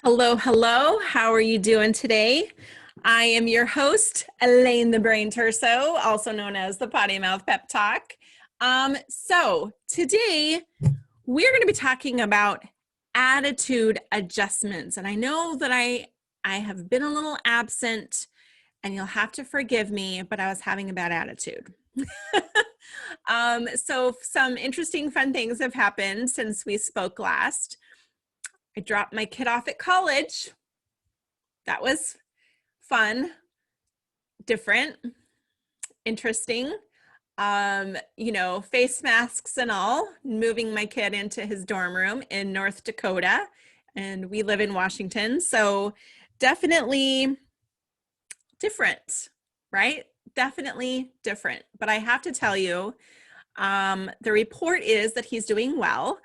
Hello, hello. How are you doing today? I am your host, Elaine the Brain Terso, also known as the Potty Mouth Pep Talk. Today we're going to be talking about attitude adjustments. And I know that I have been a little absent and you'll have to forgive me, but I was having a bad attitude. So some interesting fun things have happened since we spoke last. I dropped my kid off at college. That was fun, different, interesting. Face masks and all, moving my kid into his dorm room in North Dakota, and we live in Washington. So definitely different, right? Definitely different. But I have to tell you, the report is that he's doing well.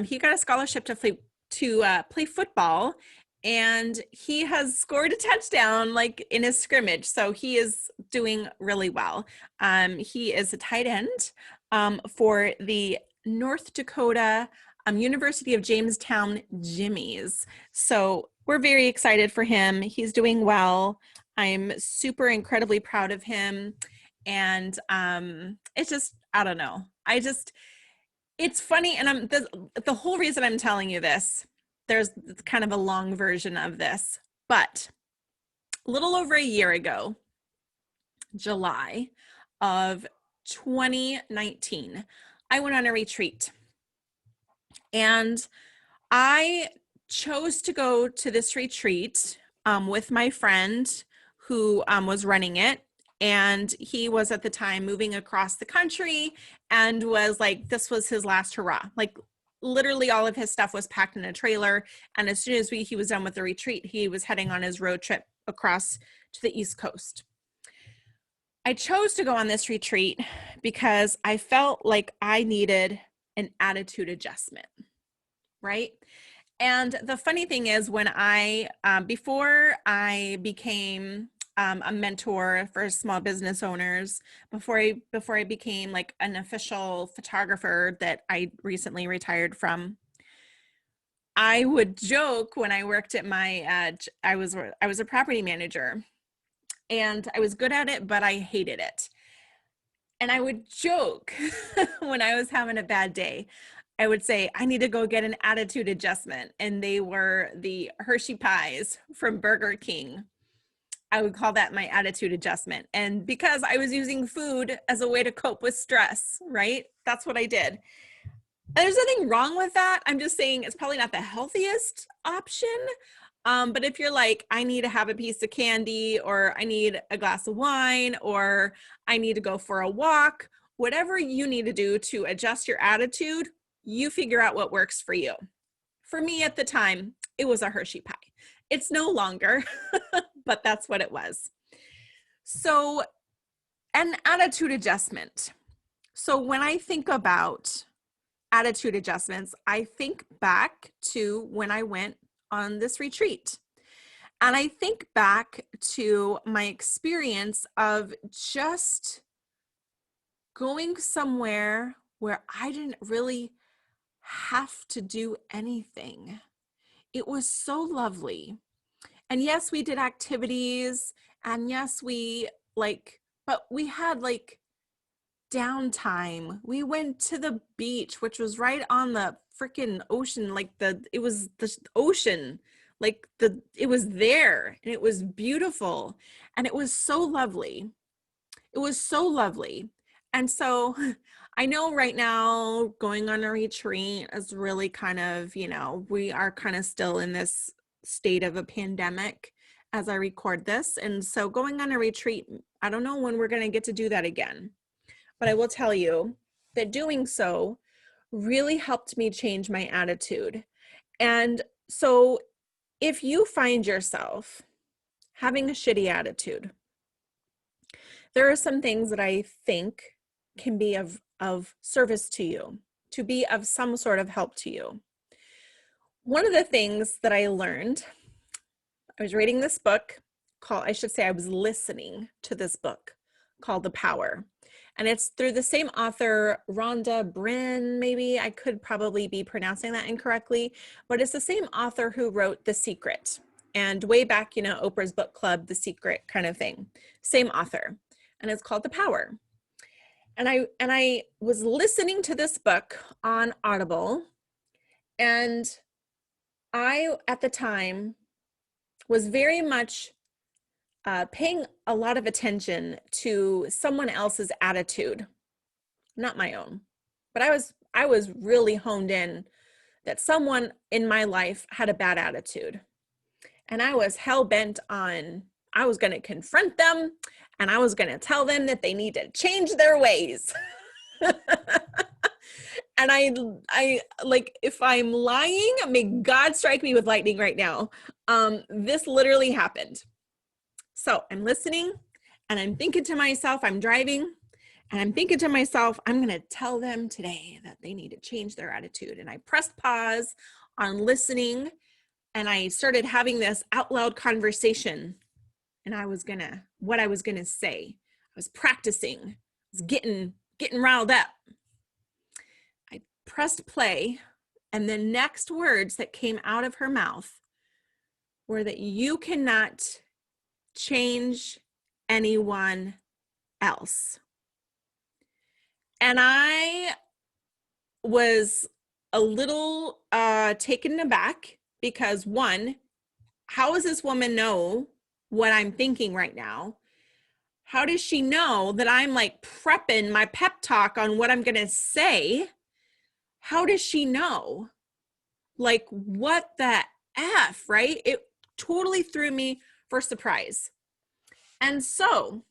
He got a scholarship to play football, and he has scored a touchdown like in his scrimmage. So he is doing really well. He is a tight end for the North Dakota University of Jamestown Jimmies. So we're very excited for him. He's doing well. I'm super incredibly proud of him. And it's just, I don't know. It's funny. And the whole reason I'm telling you this, there's kind of a long version of this, but a little over a year ago, July of 2019, I went on a retreat, and I chose to go to this retreat with my friend who was running it. And he was at the time moving across the country and was like, this was his last hurrah. Like literally all of his stuff was packed in a trailer. And as soon as he was done with the retreat, he was heading on his road trip across to the East Coast. I chose to go on this retreat because I felt like I needed an attitude adjustment, right? And the funny thing is, when before I became a mentor for small business owners, before I became like an official photographer that I recently retired from, I would joke when I worked at my I was a property manager, and I was good at it, but I hated it. And I would joke when I was having a bad day. I would say, I need to go get an attitude adjustment. And they were the Hershey pies from Burger King. I would call that my attitude adjustment. And because I was using food as a way to cope with stress, right? That's what I did. And there's nothing wrong with that. I'm just saying it's probably not the healthiest option. But if you're like, I need to have a piece of candy, or I need a glass of wine, or I need to go for a walk, whatever you need to do to adjust your attitude, you figure out what works for you. For me at the time, it was a Hershey pie. It's no longer, but that's what it was. So an attitude adjustment. So when I think about attitude adjustments, I think back to when I went on this retreat. And I think back to my experience of just going somewhere where I didn't really have to do anything. It was so lovely. And yes, we did activities, and yes, but we had like downtime. We went to the beach, which was right on the freaking ocean. It was the ocean, it was there, and it was beautiful, and it was so lovely. It was so lovely. And so I know right now going on a retreat is really kind of, we are kind of still in this state of a pandemic as I record this. And so going on a retreat, I don't know when we're going to get to do that again. But I will tell you that doing so really helped me change my attitude. And so if you find yourself having a shitty attitude, there are some things that I think can be of service to you, to be of some sort of help to you. One of the things that I learned, I was reading this book I was listening to this book called The Power. And it's through the same author, Rhonda Bryn, maybe. I could probably be pronouncing that incorrectly, but it's the same author who wrote The Secret. And way back, you know, Oprah's book club, The Secret kind of thing. Same author. And it's called The Power. And I was listening to this book on Audible, and I, at the time, was very much paying a lot of attention to someone else's attitude, not my own. But I was really honed in that someone in my life had a bad attitude. And I was hell-bent on, I was going to confront them, and I was going to tell them that they need to change their ways. And I like, if I'm lying, may God strike me with lightning right now. This literally happened. So I'm listening and I'm thinking to myself, I'm driving and I'm thinking to myself, I'm going to tell them today that they need to change their attitude. And I pressed pause on listening and I started having this out loud conversation. And what I was going to say. I was practicing, I was getting riled up. I pressed play, and the next words that came out of her mouth were that you cannot change anyone else. And I was a little taken aback because, one, how does this woman know what I'm thinking right now? How does she know that I'm like prepping my pep talk on what I'm going to say? How does she know? Like, what the F, right? It totally threw me for surprise. And so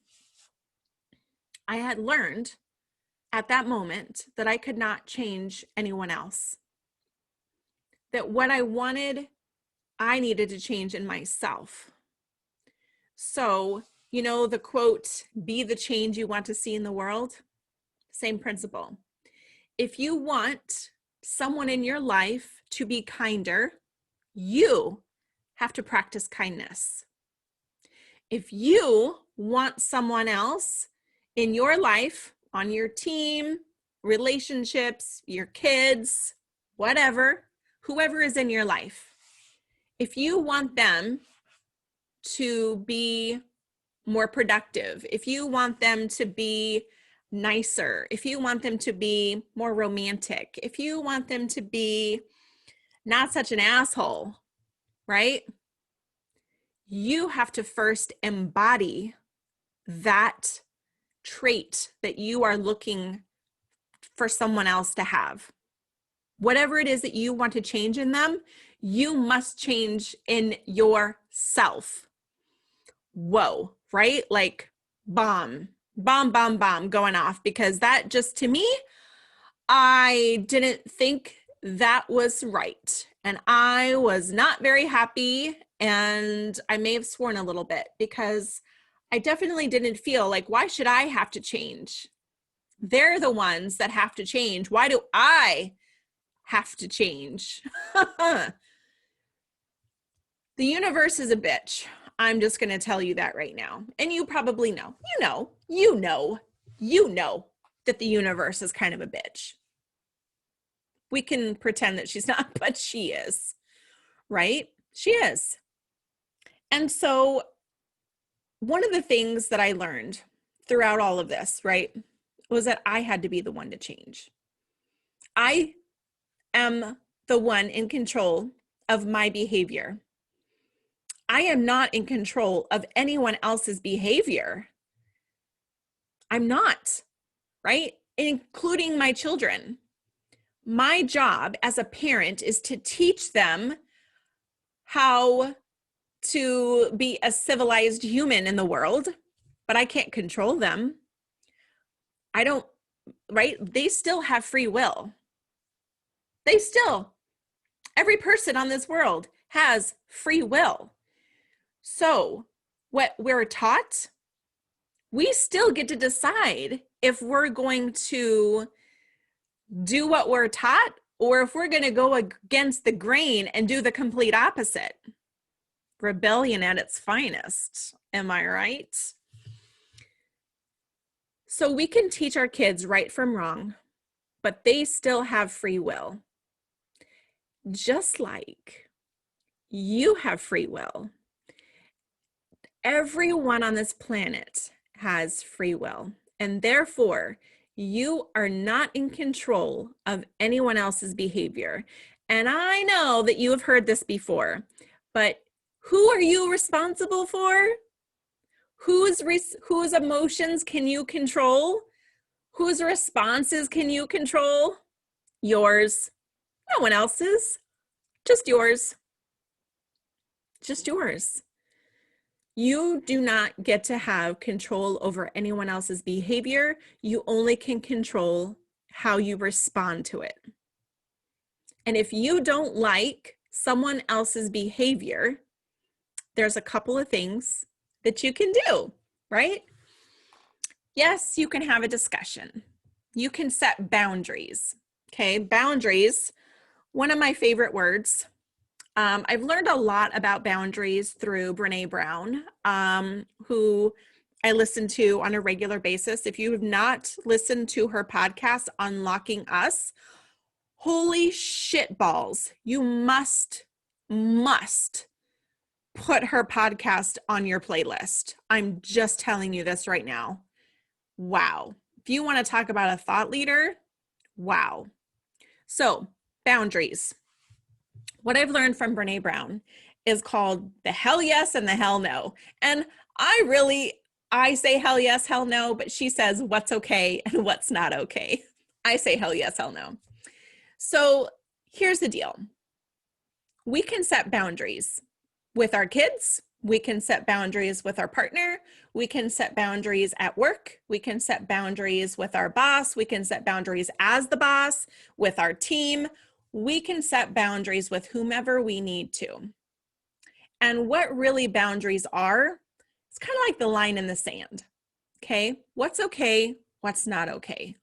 I had learned at that moment that I could not change anyone else. That what I wanted, I needed to change in myself. So, you know, the quote, be the change you want to see in the world, same principle. If you want someone in your life to be kinder, you have to practice kindness. If you want someone else in your life, on your team, relationships, your kids, whatever, whoever is in your life, if you want them to be more productive, if you want them to be nicer, if you want them to be more romantic, if you want them to be not such an asshole, right? You have to first embody that trait that you are looking for someone else to have. Whatever it is that you want to change in them, you must change in yourself. Whoa, right? Like bomb going off, because that just, to me, I didn't think that was right. And I was not very happy. And I may have sworn a little bit because I definitely didn't feel like, why should I have to change? They're the ones that have to change. Why do I have to change? The universe is a bitch. I'm just going to tell you that right now. And you probably know, you know that the universe is kind of a bitch. We can pretend that she's not, but she is, right? She is. And so one of the things that I learned throughout all of this, right, was that I had to be the one to change. I am the one in control of my behavior. I am not in control of anyone else's behavior. I'm not, right? Including my children. My job as a parent is to teach them how to be a civilized human in the world, but I can't control them. I don't, right? They still have free will. Every person on this world has free will. So what we're taught, we still get to decide if we're going to do what we're taught or if we're going to go against the grain and do the complete opposite. Rebellion at its finest. Am I right? So we can teach our kids right from wrong, but they still have free will. Just like you have free will. Everyone on this planet has free will, and therefore you are not in control of anyone else's behavior. And I know that you have heard this before, but who are you responsible for? Whose emotions can you control? Whose responses can you control? Yours. No one else's. Just yours. Just yours. You do not get to have control over anyone else's behavior. You only can control how you respond to it. And if you don't like someone else's behavior, there's a couple of things that you can do, right? Yes, you can have a discussion. You can set boundaries, okay? Boundaries, one of my favorite words. I've learned a lot about boundaries through Brene Brown, who I listen to on a regular basis. If you have not listened to her podcast, Unlocking Us, holy shit balls, you must put her podcast on your playlist. I'm just telling you this right now. Wow. If you want to talk about a thought leader, wow. So, boundaries. What I've learned from Brene Brown is called the hell yes and the hell no. And I say hell yes, hell no, but she says what's okay and what's not okay. I say hell yes, hell no. So here's the deal. We can set boundaries with our kids. We can set boundaries with our partner. We can set boundaries at work. We can set boundaries with our boss. We can set boundaries as the boss, with our team. We can set boundaries with whomever we need to. And what really boundaries are, it's kind of like the line in the sand, okay? What's okay, what's not okay?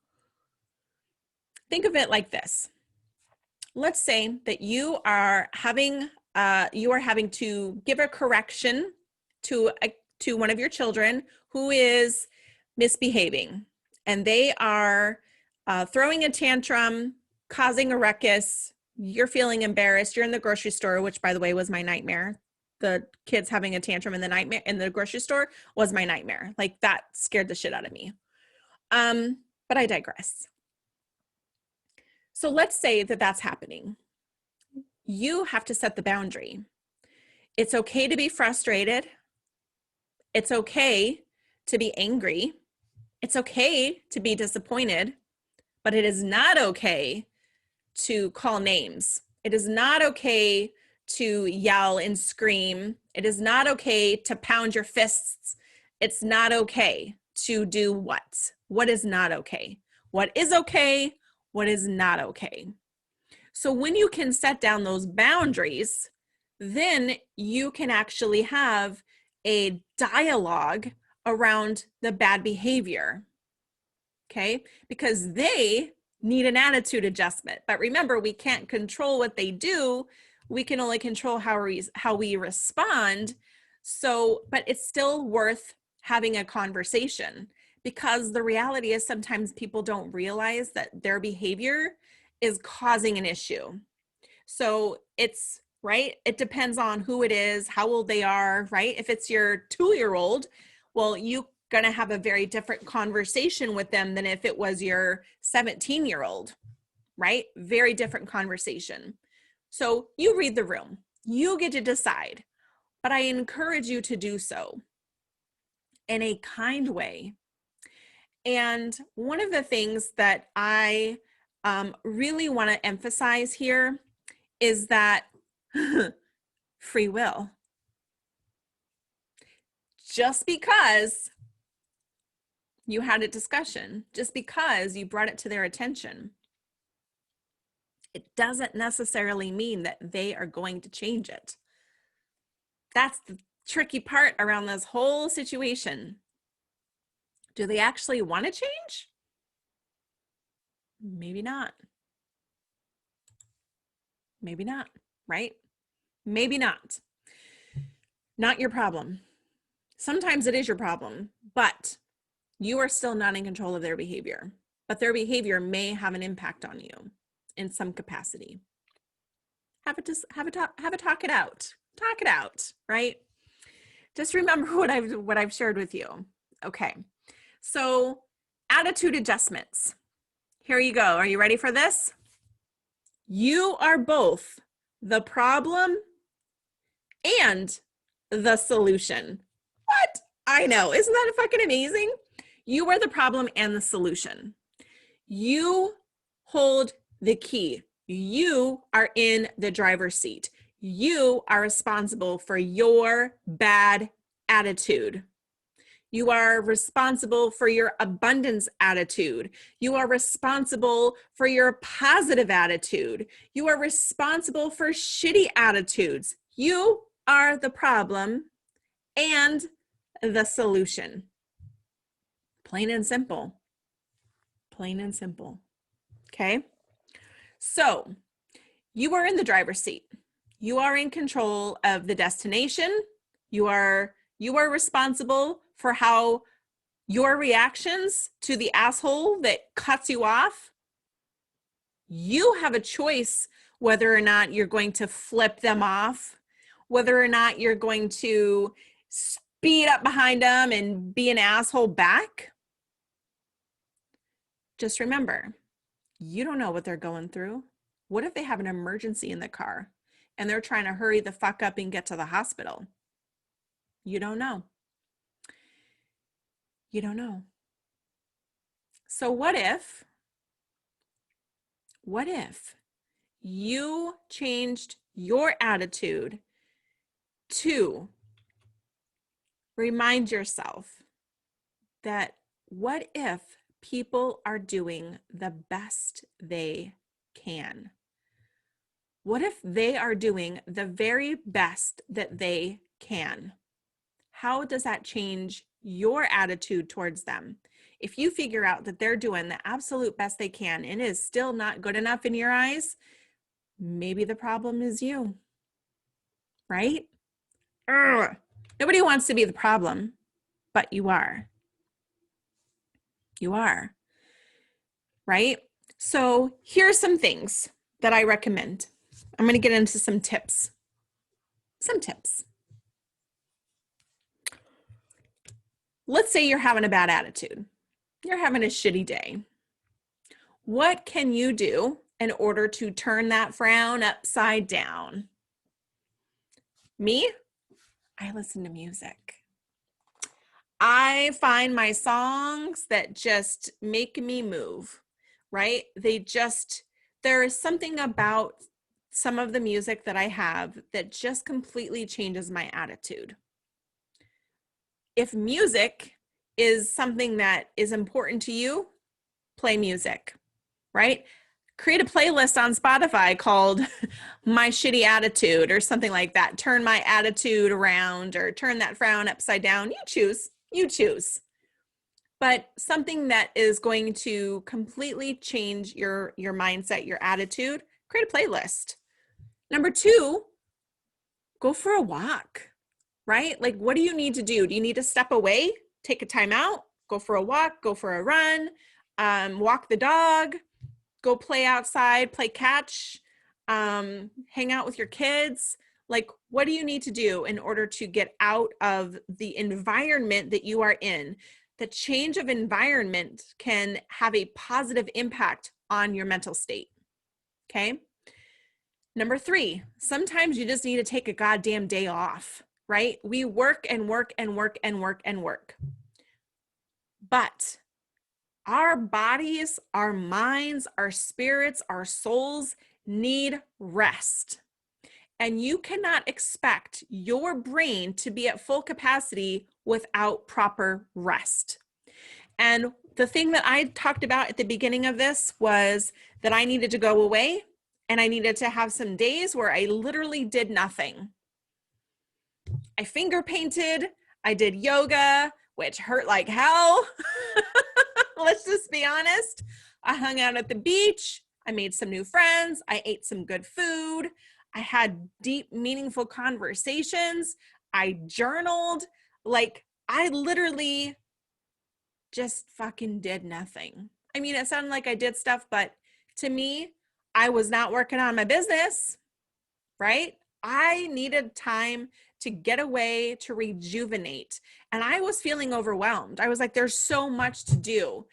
Think of it like this. Let's say that you are having to give a correction to one of your children who is misbehaving, and they are throwing a tantrum, causing a ruckus. You're feeling embarrassed. You're in the grocery store, which, by the way, was my nightmare. The kids having a tantrum in the grocery store was my nightmare. Like, that scared the shit out of me. But I digress. So let's say that that's happening. You have to set the boundary. It's okay to be frustrated. It's okay to be angry. It's okay to be disappointed, but it is not okay to call names. It is not okay to yell and scream. It is not okay to pound your fists. It's not okay to do what? What is not okay? What is okay? What is not okay? So when you can set down those boundaries, then you can actually have a dialogue around the bad behavior, okay? Because they need an attitude adjustment. But remember, we can't control what they do. We can only control how we respond. So, but it's still worth having a conversation, because the reality is sometimes people don't realize that their behavior is causing an issue. So it's, right, it depends on who it is, how old they are, right? If it's your 2-year-old, well, you're going to have a very different conversation with them than if it was your 17-year-old, right? Very different conversation. So you read the room. You get to decide, but I encourage you to do so in a kind way. And one of the things that I really want to emphasize here is that free will. Just because you had a discussion, just because you brought it to their attention, it doesn't necessarily mean that they are going to change it. That's the tricky part around this whole situation. Do they actually want to change? Maybe not. Maybe not, right? Maybe not. Not your problem. Sometimes it is your problem, but You are still not in control of their behavior, but their behavior may have an impact on you in some capacity. Have a talk it out. Talk it out, right? Just remember what I've shared with you. Okay. So, attitude adjustments. Here you go. Are you ready for this? You are both the problem and the solution. What? I know. Isn't that fucking amazing? You are the problem and the solution. You hold the key. You are in the driver's seat. You are responsible for your bad attitude. You are responsible for your abundance attitude. You are responsible for your positive attitude. You are responsible for shitty attitudes. You are the problem and the solution. Plain and simple. Plain and simple. Okay? So, you are in the driver's seat. You are in control of the destination. You are responsible for how your reactions to the asshole that cuts you off. You have a choice whether or not you're going to flip them off, whether or not you're going to speed up behind them and be an asshole back. Just remember, you don't know what they're going through. What if they have an emergency in the car and they're trying to hurry the fuck up and get to the hospital? You don't know. You don't know. So what if you changed your attitude to remind yourself that what if people are doing the best they can? What if they are doing the very best that they can? How does that change your attitude towards them? If you figure out that they're doing the absolute best they can and it is still not good enough in your eyes, maybe the problem is you, right? Ugh. Nobody wants to be the problem, but you are. You are, right? So here's some things that I recommend. I'm going to get into some tips. Let's say you're having a bad attitude. You're having a shitty day. What can you do in order to turn that frown upside down? Me? I listen to music. I find my songs that just make me move, right? There is something about some of the music that I have that just completely changes my attitude. If music is something that is important to you, play music, right? Create a playlist on Spotify called My Shitty Attitude or something like that. Turn my attitude around or turn that frown upside down. You choose. But something that is going to completely change your mindset, your attitude, create a playlist. Number 2, go for a walk, right? Like, what do you need to do? Do you need to step away, take a time out, go for a walk, go for a run, walk the dog, go play outside, play catch, hang out with your kids? Like, what do you need to do in order to get out of the environment that you are in? The change of environment can have a positive impact on your mental state, okay? Number 3, sometimes you just need to take a goddamn day off, right? We work and work and work and work and work. But our bodies, our minds, our spirits, our souls need rest. And you cannot expect your brain to be at full capacity without proper rest. And the thing that I talked about at the beginning of this was that I needed to go away and I needed to have some days where I literally did nothing. I finger painted, I did yoga, which hurt like hell. Let's just be honest. I hung out at the beach. I made some new friends. I ate some good food. I had deep, meaningful conversations. I journaled. Like, I literally just fucking did nothing. I mean, it sounded like I did stuff, but to me, I was not working on my business, right? I needed time to get away, to rejuvenate. And I was feeling overwhelmed. I was like, there's so much to do.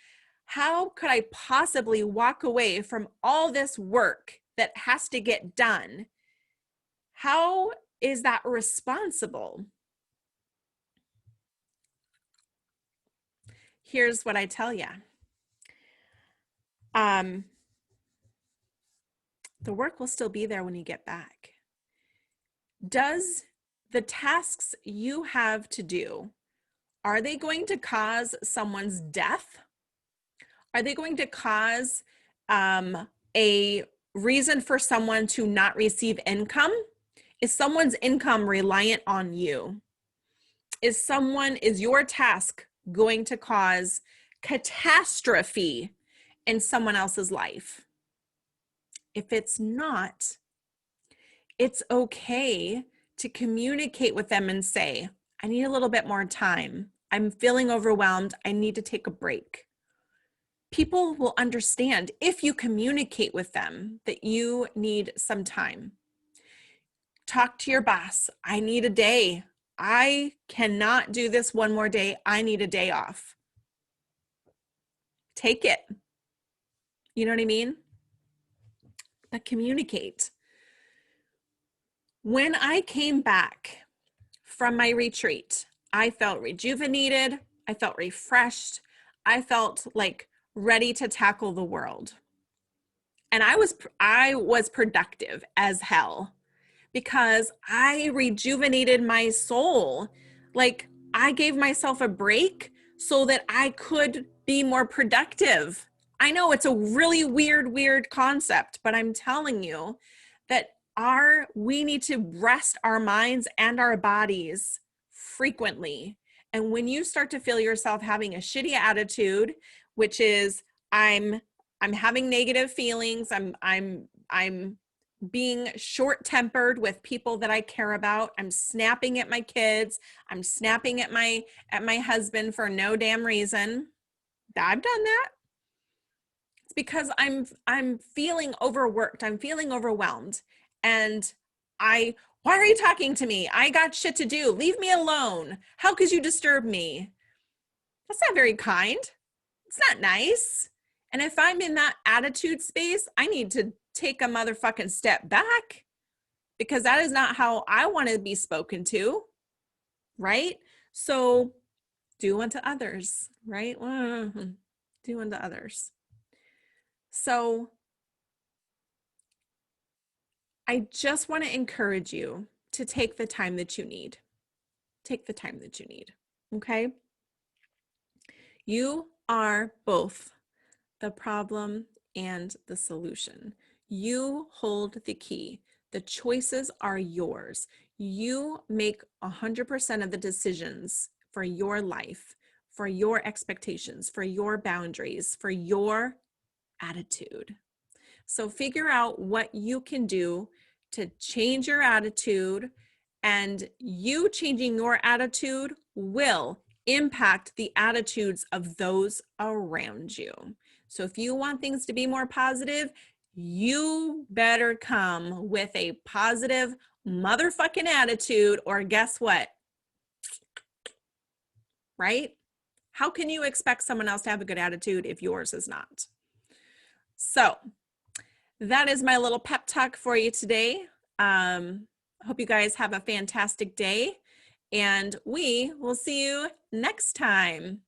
How could I possibly walk away from all this work that has to get done? How is that responsible? Here's what I tell you. The work will still be there when you get back. Does the tasks you have to do, are they going to cause someone's death? Are they going to cause a reason for someone to not receive income? Is someone's income reliant on you? Is your task going to cause catastrophe in someone else's life? If it's not, it's okay to communicate with them and say, I need a little bit more time. I'm feeling overwhelmed. I need to take a break. People will understand if you communicate with them that you need some time. Talk to your boss. I need a day. I cannot do this one more day. I need a day off. Take it. You know what I mean? But communicate. When I came back from my retreat, I felt rejuvenated. I felt refreshed. I felt like ready to tackle the world. And I was productive as hell because I rejuvenated my soul. Like I gave myself a break so that I could be more productive. I know it's a really weird concept, but I'm telling you that we need to rest our minds and our bodies frequently. And when you start to feel yourself having a shitty attitude, which is I'm having negative feelings, I'm being short-tempered with people that I care about, I'm snapping at my kids, I'm snapping at my husband for no damn reason. I've done that. It's because I'm feeling overworked, I'm feeling overwhelmed. And why are you talking to me? I got shit to do. Leave me alone. How could you disturb me? That's not very kind. It's not nice. And if I'm in that attitude space, I need to take a motherfucking step back because that is not how I want to be spoken to, right? So do unto others, right? Do unto others. So I just want to encourage you to take the time that you need. Take the time that you need, okay? You are both the problem and the solution. You hold the key. The choices are yours. You make 100% of the decisions for your life, for your expectations, for your boundaries, for your attitude. So figure out what you can do to change your attitude, and you changing your attitude will impact the attitudes of those around you. So if you want things to be more positive, you better come with a positive motherfucking attitude, or guess what? Right? How can you expect someone else to have a good attitude if yours is not? So that is my little pep talk for you today. Hope you guys have a fantastic day, and we will see you next time.